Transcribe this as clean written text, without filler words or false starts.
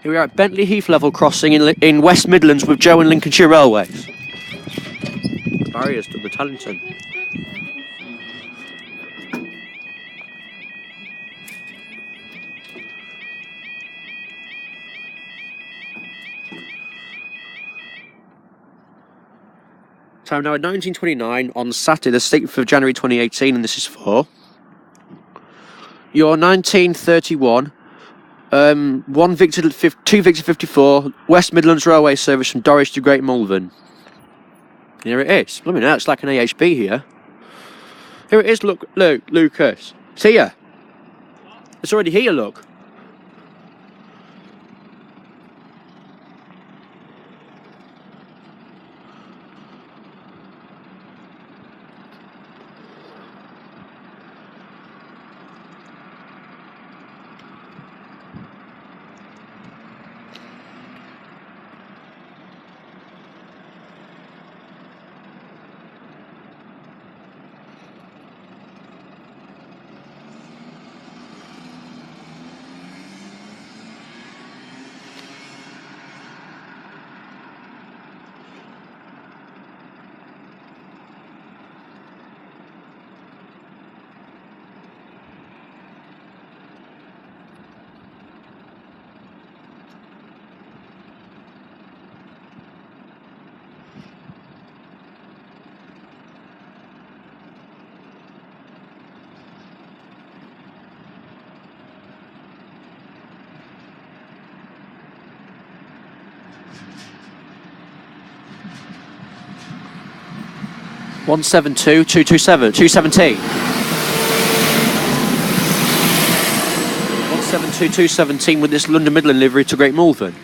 Here we are at Bentley Heath level crossing in West Midlands with Joe and Lincolnshire Railways. The barriers to the Tallington. Time now at 1929 on Saturday, the 6th of January 2018, and this is for your 1931 2 Victor 54 West Midlands Railway service from Dorwich to Great Malvern. Here it is. Blooming hell, it's like an AHB here. Here it is, look, Lucas. It's here. It's already here, look. One 217. 172 217 with this London Midland livery to Great Malvern.